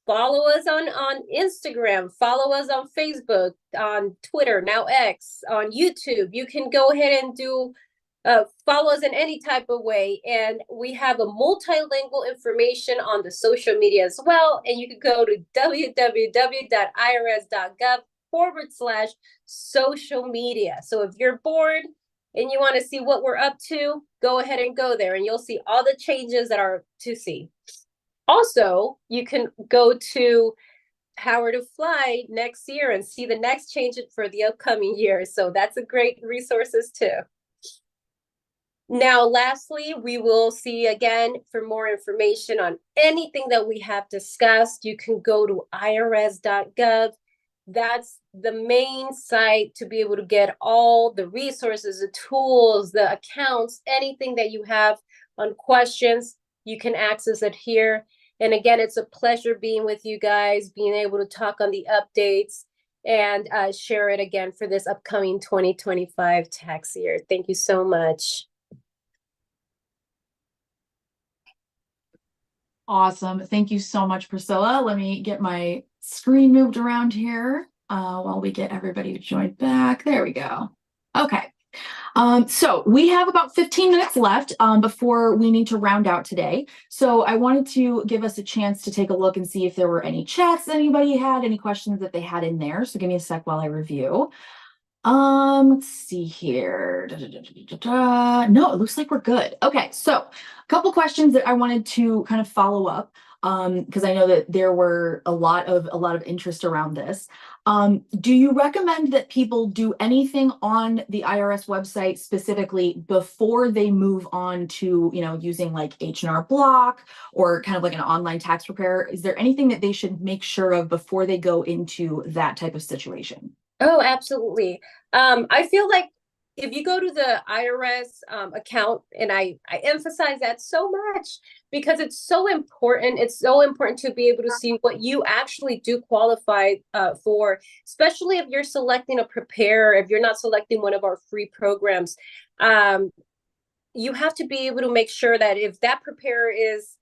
follow us on Instagram, follow us on Facebook, on Twitter, now X, on YouTube. You can go ahead and follow us in any type of way. And we have a multilingual information on the social media as well. And you can go to www.irs.gov/social media. So if you're bored and you want to see what we're up to, go ahead and go there and you'll see all the changes that are to see. Also, you can go to Power to Fly next year and see the next change for the upcoming year. So that's a great resources too. Now, lastly, we will see again for more information on anything that we have discussed. You can go to irs.gov. That's the main site to be able to get all the resources, the tools, the accounts, anything that you have on questions, you can access it here. And again, it's a pleasure being with you guys, being able to talk on the updates and share it again for this upcoming 2025 tax year. Thank you so much. Awesome. Thank you so much, Priscilla. Let me get my screen moved around here while we get everybody joined back. There we go. Okay. So we have about 15 minutes left before we need to round out today. So I wanted to give us a chance to take a look and see if there were any chats anybody had, any questions that they had in there. So give me a sec while I review. Let's see here. No, it looks like we're good. Okay, so a couple questions that I wanted to kind of follow up because I know that there were a lot of interest around this. Do you recommend that people do anything on the IRS website specifically before they move on to, using like H&R Block or kind of like an online tax preparer? Is there anything that they should make sure of before they go into that type of situation? Oh, absolutely. I feel like if you go to the IRS account, and I emphasize that so much because it's so important. It's so important to be able to see what you actually do qualify for, especially if you're selecting a preparer, if you're not selecting one of our free programs. You have to be able to make sure that if that preparer is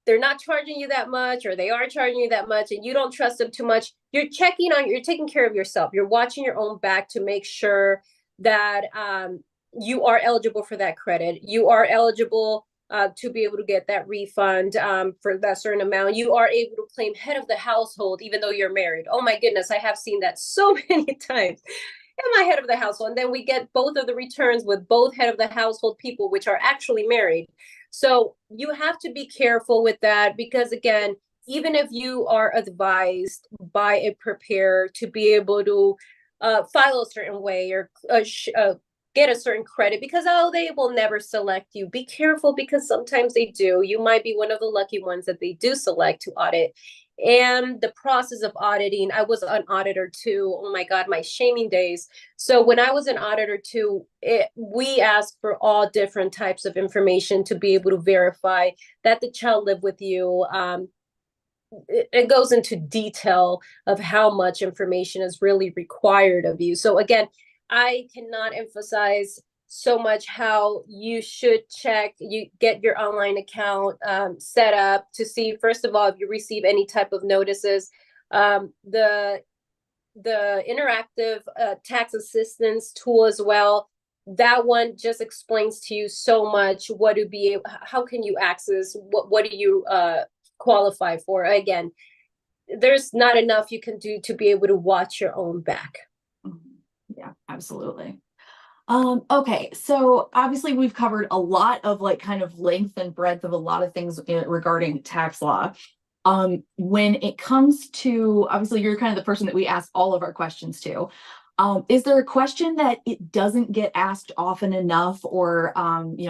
they're not charging you that much, or they are charging you that much, and you don't trust them too much, you're taking care of yourself. You're watching your own back to make sure that you are eligible for that credit. You are eligible to be able to get that refund for that certain amount. You are able to claim head of the household, even though you're married. Oh my goodness, I have seen that so many times. Am I head of the household? And then we get both of the returns with both head of the household people, which are actually married. So you have to be careful with that because, again, even if you are advised by a preparer to be able to file a certain way or get a certain credit because, they will never select you. Be careful because sometimes they do. You might be one of the lucky ones that they do select to audit. And the process of auditing, I was an auditor too. Oh my God, my shaming days. So when I was an auditor too, we asked for all different types of information to be able to verify that the child lived with you. It goes into detail of how much information is really required of you. So again, I cannot emphasize so much how you should you get your online account set up to see, first of all, if you receive any type of notices. The interactive tax assistance tool as well, that one just explains to you so much how can you access, what do you qualify for. Again, there's not enough you can do to be able to watch your own back. Yeah, absolutely. Okay, so obviously we've covered a lot of kind of length and breadth of a lot of things regarding tax law. When it comes to, obviously you're kind of the person that we ask all of our questions to. Is there a question that it doesn't get asked often enough, or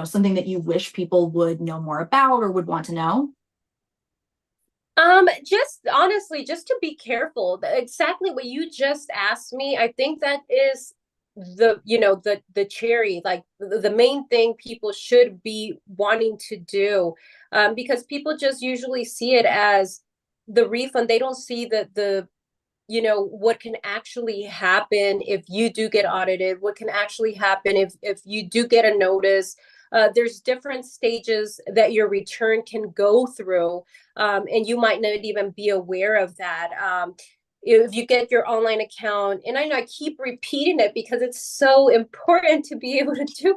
something that you wish people would know more about or would want to know? Just honestly, just to be careful. Exactly what you just asked me. I think that is the cherry, like the main thing people should be wanting to do, because people just usually see it as the refund. They don't see the what can actually happen if you do get audited, what can actually happen if you do get a notice. There's different stages that your return can go through, and you might not even be aware of that. If you get your online account, and I know I keep repeating it because it's so important to be able to do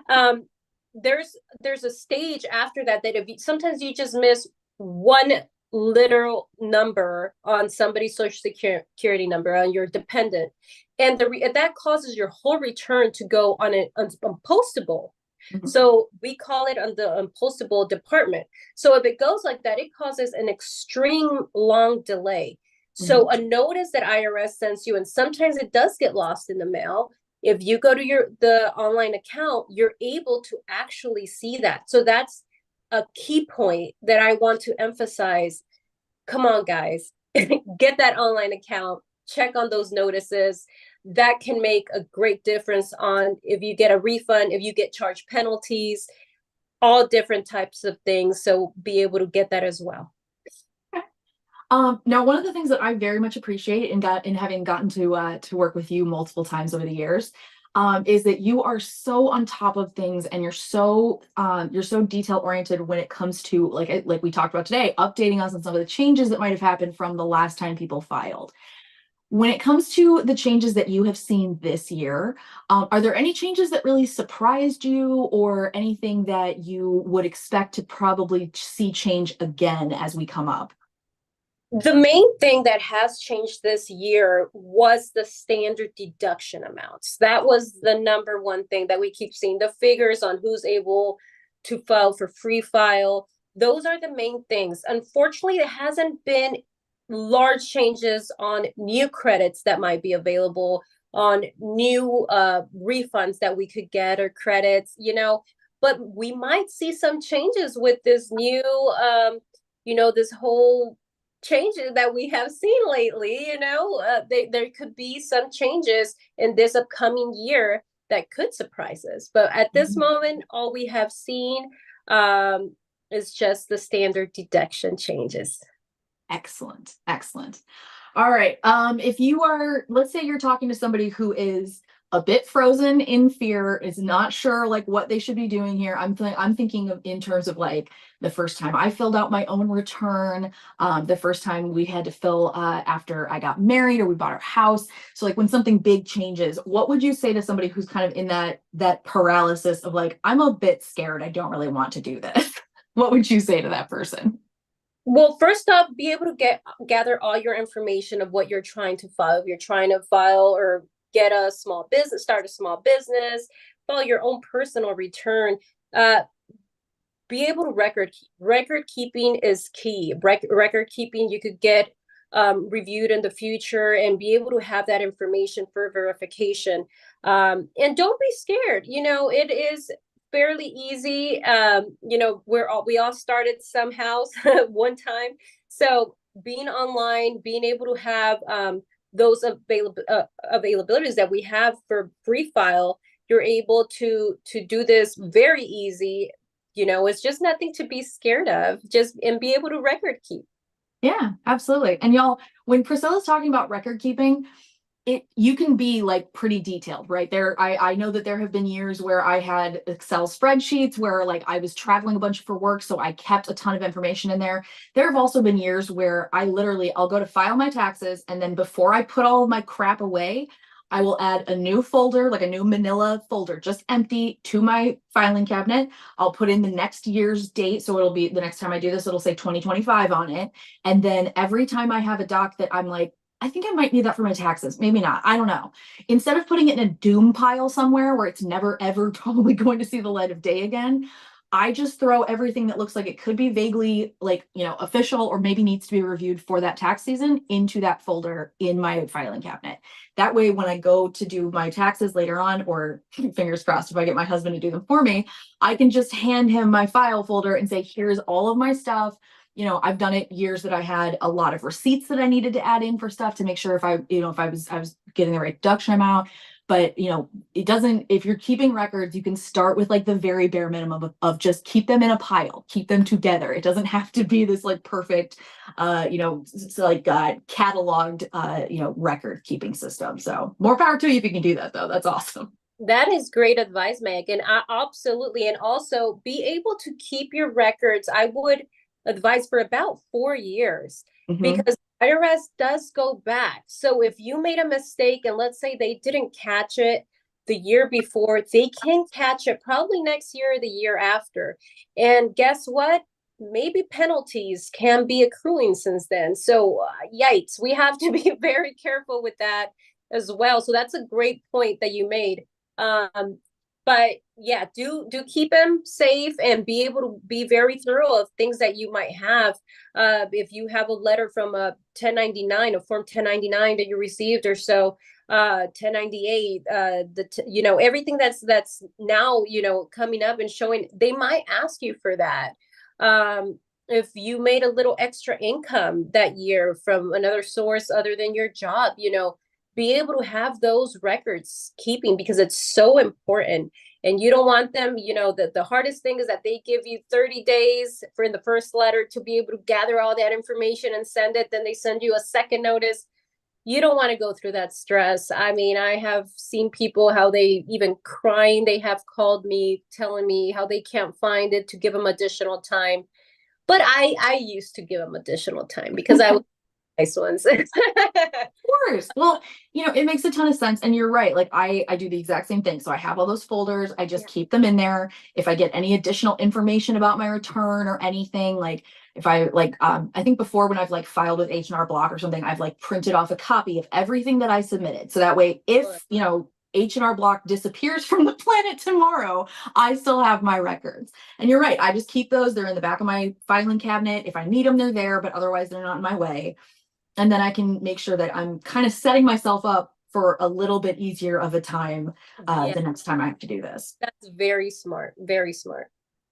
it. There's a stage after that that if you, sometimes you just miss one literal number on somebody's social security number on your dependent, and that causes your whole return to go on an unpostable. Mhm. So we call it on the unpostable department. So if it goes like that, it causes an extreme long delay. So Mhm. a notice that IRS sends you, and sometimes it does get lost in the mail. If you go to the online account, you're able to actually see that. So that's a key point that I want to emphasize. Come on, guys, get that online account, check on those notices. That can make a great difference on if you get a refund, if you get charged penalties, all different types of things. So be able to get that as well. Okay. Now, one of the things that I very much appreciate in having gotten to work with you multiple times over the years, is that you are so on top of things and you're so detail oriented when it comes to like we talked about today, updating us on some of the changes that might have happened from the last time people filed. When it comes to the changes that you have seen this year, are there any changes that really surprised you or anything that you would expect to probably see change again as we come up? The main thing that has changed this year was the standard deduction amounts. That was the number one thing that we keep seeing, the figures on who's able to file for free file. Those are the main things. Unfortunately, there hasn't been large changes on new credits that might be available, on new refunds that we could get or credits. But we might see some changes with this new, this whole changes that we have seen lately. There could be some changes in this upcoming year that could surprise us. But at this Mhm. moment, all we have seen, is just the standard deduction changes. Excellent. Excellent. All right. If you are, let's say you're talking to somebody who is a bit frozen in fear, is not sure like what they should be doing here. I'm thinking of in terms of like the first time I filled out my own return, the first time we had to fill after I got married or we bought our house. So like when something big changes, what would you say to somebody who's kind of in that paralysis of like, I'm a bit scared, I don't really want to do this? What would you say to that person? Well, first off, be able to gather all your information of what you're trying to file. If you're trying to file or get a small business, start a small business, file your own personal return. Uh, be able to record keeping is key. Record keeping you could get reviewed in the future and be able to have that information for verification. And don't be scared. It is fairly easy. We all started somehow one time. So being online, being able to have those availabilities that we have for free file, you're able to do this very easy. It's just nothing to be scared of, just and be able to record keep. Yeah, absolutely. And y'all, when Priscilla's talking about record keeping, you can be like pretty detailed, right? I know that there have been years where I had Excel spreadsheets where like I was traveling a bunch for work, so I kept a ton of information in there. There have also been years where I'll go to file my taxes, and then before I put all of my crap away, I will add a new folder, like a new manila folder, just empty, to my filing cabinet. I'll put in the next year's date. So it'll be the next time I do this, it'll say 2025 on it. And then every time I have a doc that I'm like, I think I might need that for my taxes. Maybe not. I don't know. Instead of putting it in a doom pile somewhere where it's never, ever probably going to see the light of day again, I just throw everything that looks like it could be vaguely like, official or maybe needs to be reviewed for that tax season into that folder in my filing cabinet. That way, when I go to do my taxes later on, or fingers crossed, if I get my husband to do them for me, I can just hand him my file folder and say, here's all of my stuff. I've done it years that I had a lot of receipts that I needed to add in for stuff to make sure if I was getting the right deduction amount. But it doesn't, if you're keeping records, you can start with like the very bare minimum just keep them in a pile, keep them together. It doesn't have to be this like perfect, cataloged, record keeping system. So more power to you if you can do that though. That's awesome. That is great advice, Meg. And absolutely. And also be able to keep your records. I would advise for about 4 years Mhm. because IRS does go back. So if you made a mistake and let's say they didn't catch it the year before, they can catch it probably next year or the year after. And guess what? Maybe penalties can be accruing since then. So, yikes, we have to be very careful with that as well. So that's a great point that you made. But yeah, do keep them safe and be able to be very thorough of things that you might have. If you have a letter from a 1099, a form 1099 that you received or so, 1098, everything that's now, coming up and showing, they might ask you for that. If you made a little extra income that year from another source other than your job, be able to have those records keeping because it's so important. And you don't want them, the hardest thing is that they give you 30 days for the first letter to be able to gather all that information and send it. Then they send you a second notice. You don't want to go through that stress. I mean, I have seen people how they even crying, they have called me telling me how they can't find it to give them additional time. But I used to give them additional time because I was nice ones. Course. Well, it makes a ton of sense. And you're right. Like I do the exact same thing. So I have all those folders. I just keep them in there. If I get any additional information about my return or anything, like if I like, I think before when I've like filed with H&R Block or something, I've like printed off a copy of everything that I submitted. So that way, if, H&R Block disappears from the planet tomorrow, I still have my records. And you're right. I just keep those. They're in the back of my filing cabinet. If I need them, they're there, but otherwise they're not in my way. And then I can make sure that I'm kind of setting myself up for a little bit easier of a time Yeah, the next time I have to do this. that's very smart. Very smart.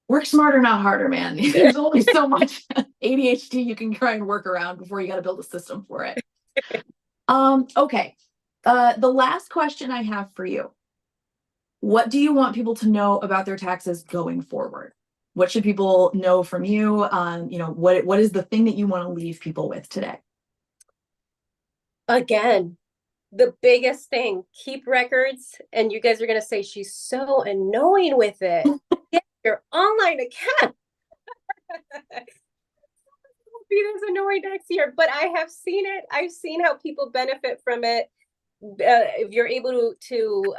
Work smarter, not harder, man. There's only so much ADHD you can try and work around before you got to build a system for it. Okay. The last question I have for you. What do you want people to know about their taxes going forward? What should people know from you? What is the thing that you want to leave people with today? Again, the biggest thing, keep records. And you guys are going to say, she's so annoying with it. Get your online account. Be this annoying next year, but I have seen it. I've seen how people benefit from it. If you're able to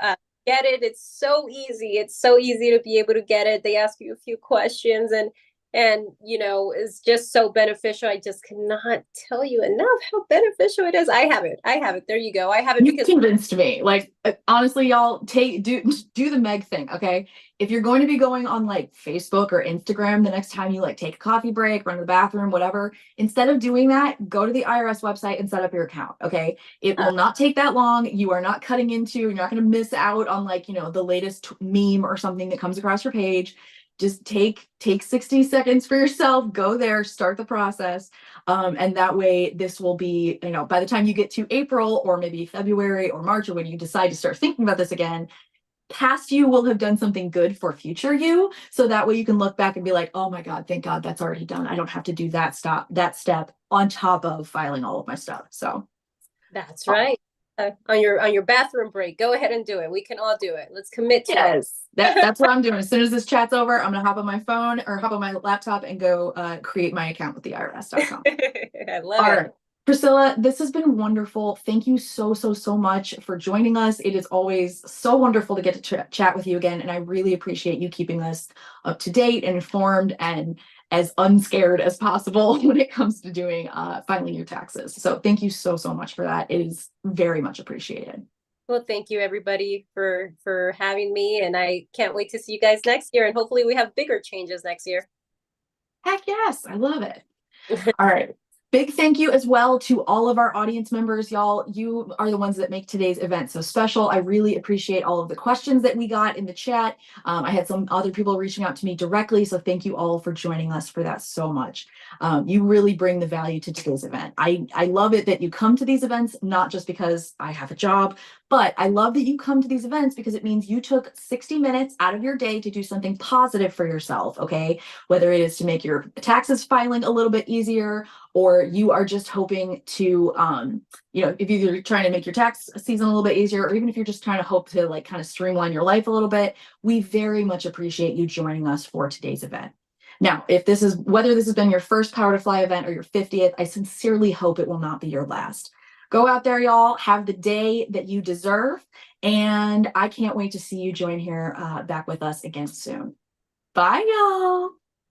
get it, it's so easy. It's so easy to be able to get it. They ask you a few questions and it's just so beneficial. I just cannot tell you enough how beneficial it is. I have it. There you go. I have it You because convinced me. Like honestly, y'all do the Meg thing, okay? If you're going to be going on like Facebook or Instagram the next time you like take a coffee break, run to the bathroom, whatever, instead of doing that, go to the IRS website and set up your account, okay? It will not take that long. You are not cutting into, you're not going to miss out on like, the latest meme or something that comes across your page. Just take 60 seconds for yourself, go there, start the process. And that way this will be, by the time you get to April or maybe February or March, or when you decide to start thinking about this again, past you will have done something good for future you. So that way you can look back and be like, oh my God, thank God that's already done. I don't have to do that step on top of filing all of my stuff. So that's right. On your bathroom break, go ahead and do it. We can all do it. Let's commit to it. yes, that's what I'm doing. As soon as this chat's over, I'm gonna hop on my phone or hop on my laptop and go create my account with the IRS.com. I love All it. right. Priscilla, this has been wonderful. Thank you so, so, so much for joining us. It is always so wonderful to get to chat with you again. And I really appreciate you keeping us up to date and informed and as unscared as possible when it comes to doing filing your taxes. So thank you so, so much for that. It is very much appreciated. Well, thank you everybody for having me, and I can't wait to see you guys next year, and hopefully we have bigger changes next year. Heck yes, I love it. All right. Big thank you as well to all of our audience members, y'all. You are the ones that make today's event so special. I really appreciate all of the questions that we got in the chat. I had some other people reaching out to me directly, so thank you all for joining us for that so much. You really bring the value to today's event. I love it that you come to these events, not just because I have a job, but I love that you come to these events because it means you took 60 minutes out of your day to do something positive for yourself, okay? Whether it is to make your taxes filing a little bit easier, or you are just hoping to, if you're trying to make your tax season a little bit easier, or even if you're just trying to hope to like kind of streamline your life a little bit, we very much appreciate you joining us for today's event. Now, whether this has been your first Power to Fly event or your 50th, I sincerely hope it will not be your last. Go out there, y'all, have the day that you deserve. And I can't wait to see you join here back with us again soon. Bye, y'all.